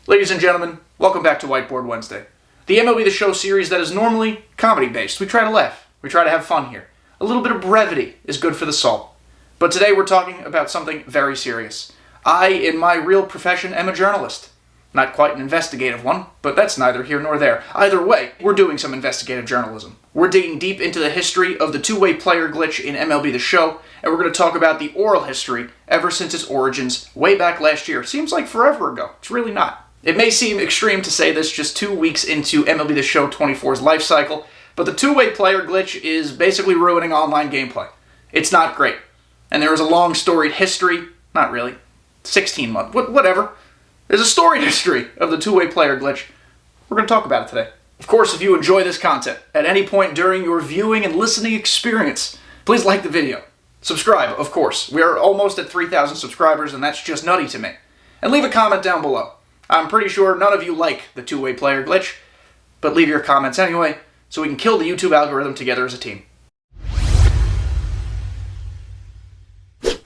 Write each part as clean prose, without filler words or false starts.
Ladies and gentlemen, welcome back to Whiteboard Wednesday. The MLB The Show series that is normally comedy-based. We try to laugh. We try to have fun here. A little bit of brevity is good for the soul. But today we're talking about something very serious. I, in my real profession, am a journalist. Not quite an investigative one, but that's neither here nor there. Either way, we're doing some investigative journalism. We're digging deep into the history of the two-way player glitch in MLB The Show, and we're going to talk about the oral history ever since its origins way back last year. Seems like forever ago. It's really not. It may seem extreme to say this just 2 weeks into MLB The Show 24's life cycle, but the two-way player glitch is basically ruining online gameplay. It's not great. And there is a long storied history, not really, 16 months, whatever. There's a storied history of the two-way player glitch. We're going to talk about it today. Of course, if you enjoy this content at any point during your viewing and listening experience, please like the video. Subscribe, of course. We are almost at 3,000 subscribers, and that's just nutty to me. And leave a comment down below. I'm pretty sure none of you like the two-way player glitch, but leave your comments anyway, so we can kill the YouTube algorithm together as a team.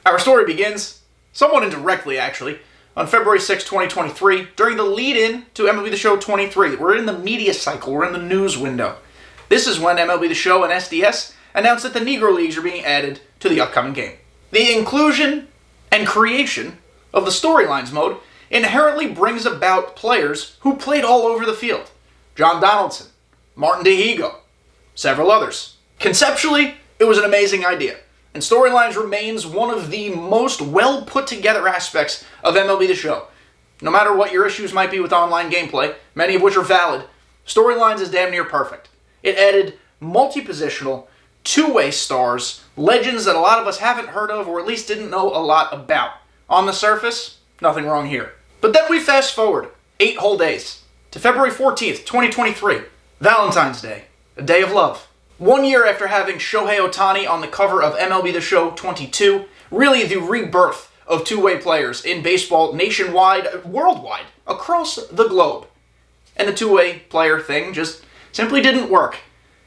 Our story begins, somewhat indirectly actually, on February 6, 2023, during the lead-in to MLB The Show 23. We're in the media cycle, we're in the news window. This is when MLB The Show and SDS announced that the Negro Leagues are being added to the upcoming game. The inclusion and creation of the storylines mode inherently brings about players who played all over the field. John Donaldson, Martin DeHigo, several others. Conceptually, it was an amazing idea, and storylines remains one of the most well put together aspects of MLB The Show. No matter what your issues might be with online gameplay, many of which are valid, storylines is damn near perfect. It added multi-positional, two-way stars, legends that a lot of us haven't heard of or at least didn't know a lot about. On the surface, nothing wrong here. But then we fast forward 8 whole days to February 14th, 2023, Valentine's Day, a day of love. 1 year after having Shohei Ohtani on the cover of MLB The Show 22, really the rebirth of two-way players in baseball nationwide, worldwide, across the globe. And the two-way player thing just simply didn't work.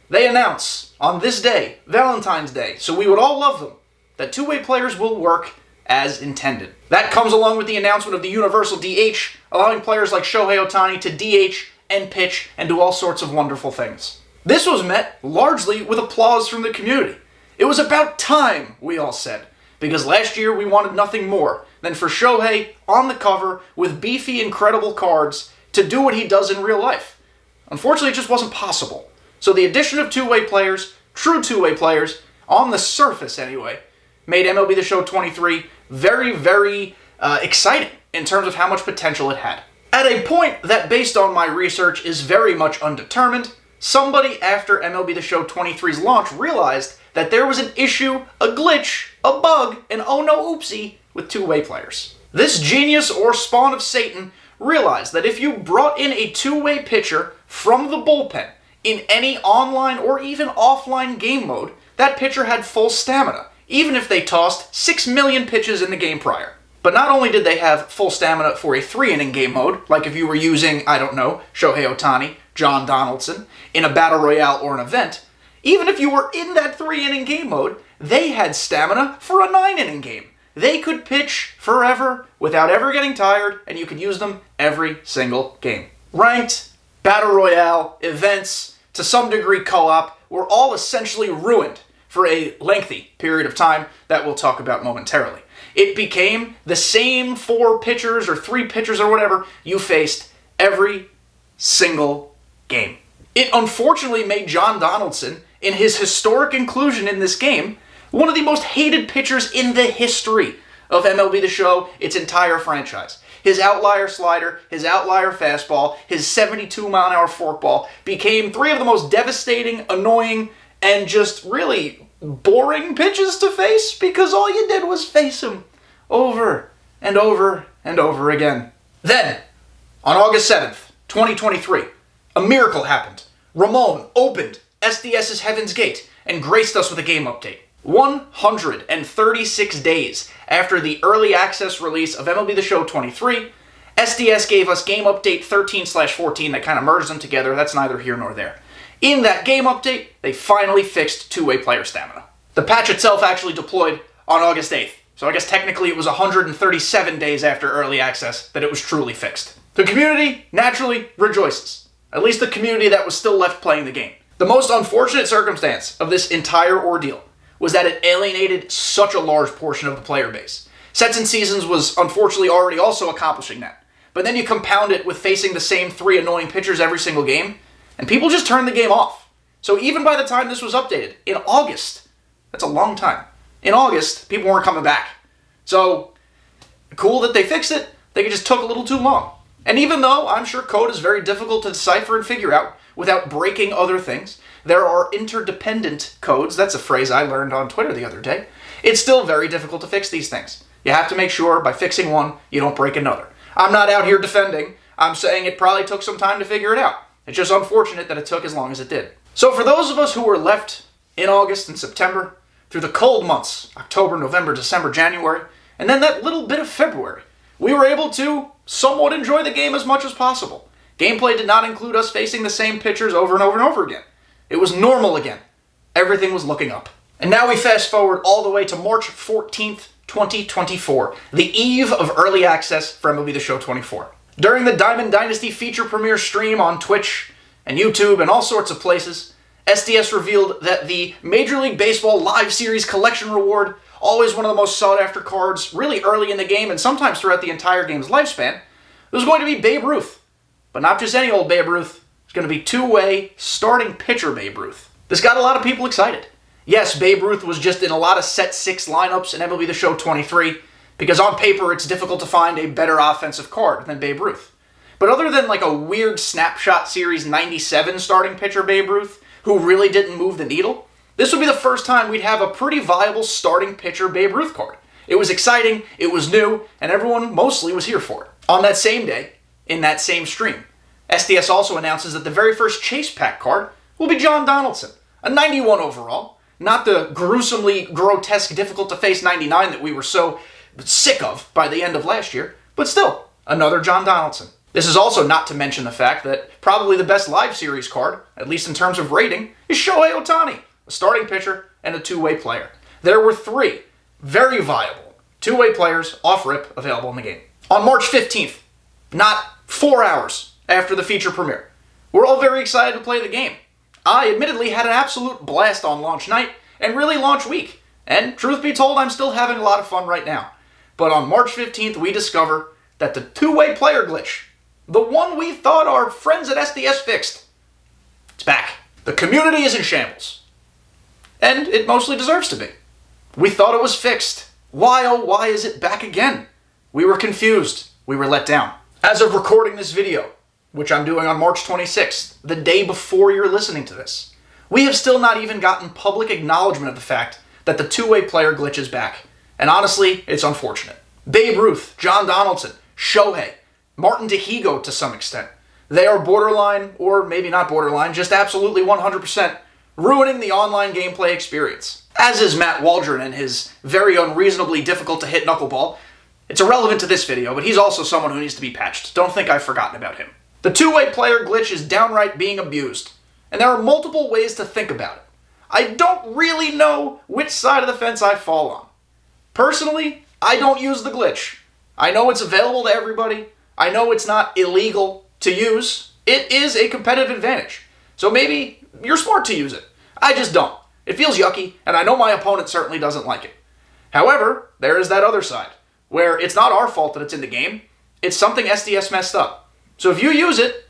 They announce on this day, Valentine's Day, so we would all love them, that two-way players will work as intended. That comes along with the announcement of the universal DH, allowing players like Shohei Ohtani to DH and pitch and do all sorts of wonderful things. This was met largely with applause from the community. It was about time, we all said, because last year we wanted nothing more than for Shohei on the cover with beefy, incredible cards to do what he does in real life. Unfortunately, it just wasn't possible. So the addition of two-way players, true two-way players, on the surface anyway, made MLB The Show 23 very, very exciting in terms of how much potential it had. At a point that, based on my research, is very much undetermined, somebody after MLB The Show 23's launch realized that there was an issue, a glitch, a bug, an oh no oopsie with two-way players. This genius or spawn of Satan realized that if you brought in a two-way pitcher from the bullpen in any online or even offline game mode, that pitcher had full stamina, even if they tossed 6 million pitches in the game prior. But not only did they have full stamina for a 3-inning game mode, like if you were using, I don't know, Shohei Ohtani, John Donaldson, in a battle royale or an event, even if you were in that 3-inning game mode, they had stamina for a 9-inning game. They could pitch forever without ever getting tired, and you could use them every single game. Ranked, battle royale, events, to some degree co-op, were all essentially ruined for a lengthy period of time that we'll talk about momentarily. It became the same 4 pitchers or 3 pitchers or whatever you faced every single game. It unfortunately made John Donaldson, in his historic inclusion in this game, one of the most hated pitchers in the history of MLB The Show, its entire franchise. His outlier slider, his outlier fastball, his 72-mile-an-hour forkball became 3 of the most devastating, annoying, and just really boring pitches to face because all you did was face him over and over and over again. Then, on August 7th, 2023, a miracle happened. Ramon opened SDS's Heaven's Gate and graced us with a game update. 136 days after the early access release of MLB The Show 23, SDS gave us game update 13/14 that kind of merged them together. That's neither here nor there. In that game update, they finally fixed two-way player stamina. The patch itself actually deployed on August 8th, so I guess technically it was 137 days after early access that it was truly fixed. The community naturally rejoices. At least the community that was still left playing the game. The most unfortunate circumstance of this entire ordeal was that it alienated such a large portion of the player base. Sets and Seasons was unfortunately already also accomplishing that. But then you compound it with facing the same 3 annoying pitchers every single game, and people just turned the game off. So even by the time this was updated, in August, that's a long time, in August, people weren't coming back. So, cool that they fixed it, they just took a little too long. And even though I'm sure code is very difficult to decipher and figure out without breaking other things, there are interdependent codes, that's a phrase I learned on Twitter the other day, it's still very difficult to fix these things. You have to make sure by fixing one, you don't break another. I'm not out here defending, I'm saying it probably took some time to figure it out. It's just unfortunate that it took as long as it did. So for those of us who were left in August and September, through the cold months, October, November, December, January, and then that little bit of February, we were able to somewhat enjoy the game as much as possible. Gameplay did not include us facing the same pitchers over and over and over again. It was normal again. Everything was looking up. And now we fast forward all the way to March 14th, 2024, the eve of early access for MLB The Show 24. During the Diamond Dynasty feature premiere stream on Twitch and YouTube and all sorts of places, SDS revealed that the Major League Baseball Live Series collection reward, always one of the most sought-after cards really early in the game and sometimes throughout the entire game's lifespan, was going to be Babe Ruth. But not just any old Babe Ruth. It's going to be two-way starting pitcher Babe Ruth. This got a lot of people excited. Yes, Babe Ruth was just in a lot of set 6 lineups in MLB The Show 23, because on paper it's difficult to find a better offensive card than Babe Ruth. But other than like a weird snapshot series 97 starting pitcher Babe Ruth, who really didn't move the needle, this would be the first time we'd have a pretty viable starting pitcher Babe Ruth card. It was exciting, it was new, and everyone mostly was here for it. On that same day, in that same stream, SDS also announces that the very first Chase Pack card will be John Donaldson, a 91 overall, not the gruesomely grotesque, difficult-to-face 99 that we were so sick of by the end of last year, but still, another John Donaldson. This is also not to mention the fact that probably the best live series card, at least in terms of rating, is Shohei Ohtani, a starting pitcher and a two-way player. There were 3 very viable two-way players off-rip available in the game. On March 15th, not 4 hours after the feature premiere, we're all very excited to play the game. I admittedly had an absolute blast on launch night and really launch week, and truth be told, I'm still having a lot of fun right now. But on March 15th, we discover that the two-way player glitch, the one we thought our friends at SDS fixed, it's back. The community is in shambles. And it mostly deserves to be. We thought it was fixed. Why, oh why is it back again? We were confused. We were let down. As of recording this video, which I'm doing on March 26th, the day before you're listening to this, we have still not even gotten public acknowledgement of the fact that the two-way player glitch is back. And honestly, it's unfortunate. Babe Ruth, John Donaldson, Shohei, Martin Dihigo to some extent. They are borderline, or maybe not borderline, just absolutely 100% ruining the online gameplay experience. As is Matt Waldron and his very unreasonably difficult to hit knuckleball. It's irrelevant to this video, but he's also someone who needs to be patched. Don't think I've forgotten about him. The two-way player glitch is downright being abused, and there are multiple ways to think about it. I don't really know which side of the fence I fall on. Personally, I don't use the glitch. I know it's available to everybody. I know it's not illegal to use. It is a competitive advantage. So maybe you're smart to use it. I just don't. It feels yucky, and I know my opponent certainly doesn't like it. However, there is that other side, where it's not our fault that it's in the game. It's something SDS messed up. So if you use it,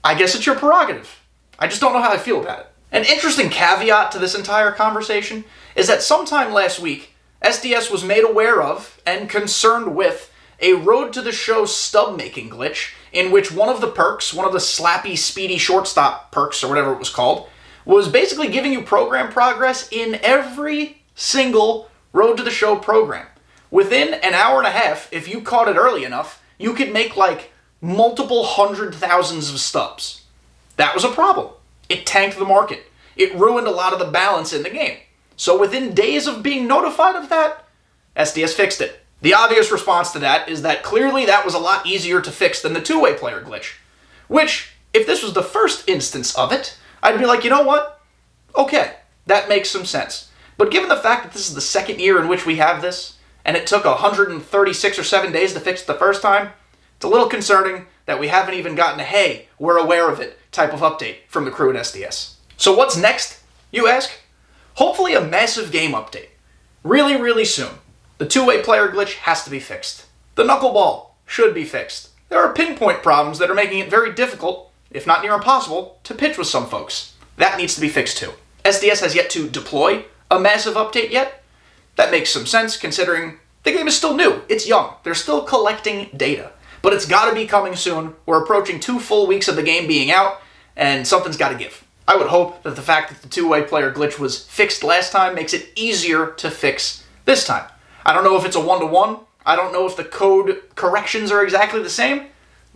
I guess it's your prerogative. I just don't know how I feel about it. An interesting caveat to this entire conversation is that sometime last week, SDS was made aware of and concerned with a Road to the Show stub-making glitch in which one of the perks, one of the slappy, speedy shortstop perks, or whatever it was called, was basically giving you program progress in every single Road to the Show program. Within an hour and a half, if you caught it early enough, you could make like multiple hundred thousands of stubs. That was a problem. It tanked the market. It ruined a lot of the balance in the game. So within days of being notified of that, SDS fixed it. The obvious response to that is that clearly that was a lot easier to fix than the two-way player glitch. Which, if this was the first instance of it, I'd be like, you know what? Okay, that makes some sense. But given the fact that this is the second year in which we have this, and it took 136 or 7 days to fix it the first time, it's a little concerning that we haven't even gotten a "hey, we're aware of it" type of update from the crew at SDS. So what's next, you ask? Hopefully a massive game update. Really, really soon. The two-way player glitch has to be fixed. The knuckleball should be fixed. There are pinpoint problems that are making it very difficult, if not near impossible, to pitch with some folks. That needs to be fixed too. SDS has yet to deploy a massive update yet. That makes some sense considering the game is still new. It's young. They're still collecting data. But it's got to be coming soon. We're approaching 2 full weeks of the game being out, and something's got to give. I would hope that the fact that the two-way player glitch was fixed last time makes it easier to fix this time. I don't know if it's a one-to-one. I don't know if the code corrections are exactly the same.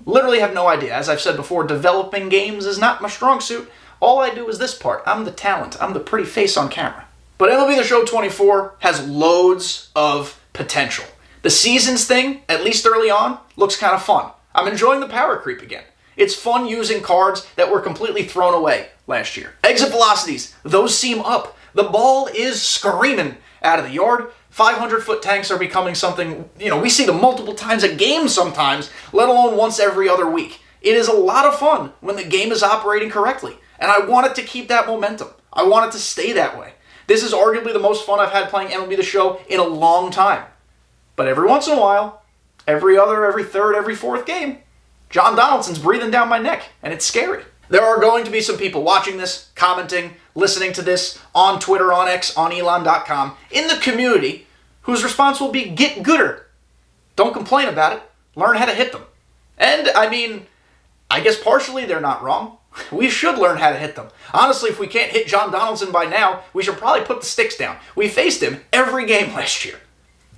Literally have no idea. As I've said before, developing games is not my strong suit. All I do is this part. I'm the talent. I'm the pretty face on camera. But MLB The Show 24 has loads of potential. The seasons thing, at least early on, looks kind of fun. I'm enjoying the power creep again. It's fun using cards that were completely thrown away last year. Exit velocities, those seem up. The ball is screaming out of the yard. 500-foot tanks are becoming something, we see them multiple times a game sometimes, let alone once every other week. It is a lot of fun when the game is operating correctly, and I want it to keep that momentum. I want it to stay that way. This is arguably the most fun I've had playing MLB The Show in a long time. But every once in a while, every other, every third, every fourth game, John Donaldson's breathing down my neck, and it's scary. There are going to be some people watching this, commenting, listening to this on Twitter, on X, on elon.com, in the community, whose response will be, get gooder. Don't complain about it. Learn how to hit them. And, I guess partially they're not wrong. We should learn how to hit them. Honestly, if we can't hit John Donaldson by now, we should probably put the sticks down. We faced him every game last year.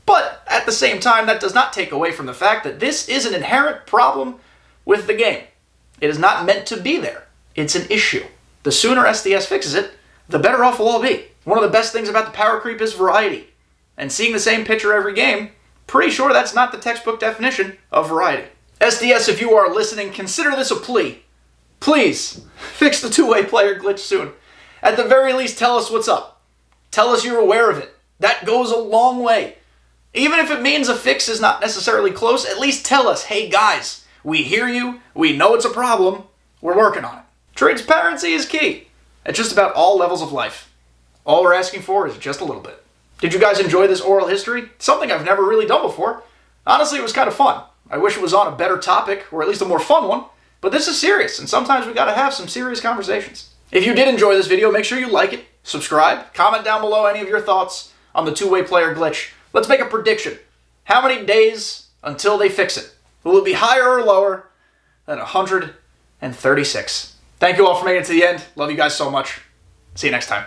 But at the same time, that does not take away from the fact that this is an inherent problem with the game. It is not meant to be there. It's an issue. The sooner SDS fixes it, the better off we'll all be. One of the best things about the power creep is variety. And seeing the same pitcher every game, pretty sure that's not the textbook definition of variety. SDS, if you are listening, consider this a plea. Please, fix the two-way player glitch soon. At the very least, tell us what's up. Tell us you're aware of it. That goes a long way. Even if it means a fix is not necessarily close, at least tell us, hey guys, we hear you, we know it's a problem, we're working on it. Transparency is key at just about all levels of life. All we're asking for is just a little bit. Did you guys enjoy this oral history? Something I've never really done before. Honestly, it was kind of fun. I wish it was on a better topic, or at least a more fun one, but this is serious, and sometimes we gotta have some serious conversations. If you did enjoy this video, make sure you like it, subscribe, comment down below any of your thoughts on the two-way player glitch. Let's make a prediction. How many days until they fix it? Will it be higher or lower than 136? Thank you all for making it to the end. Love you guys so much. See you next time.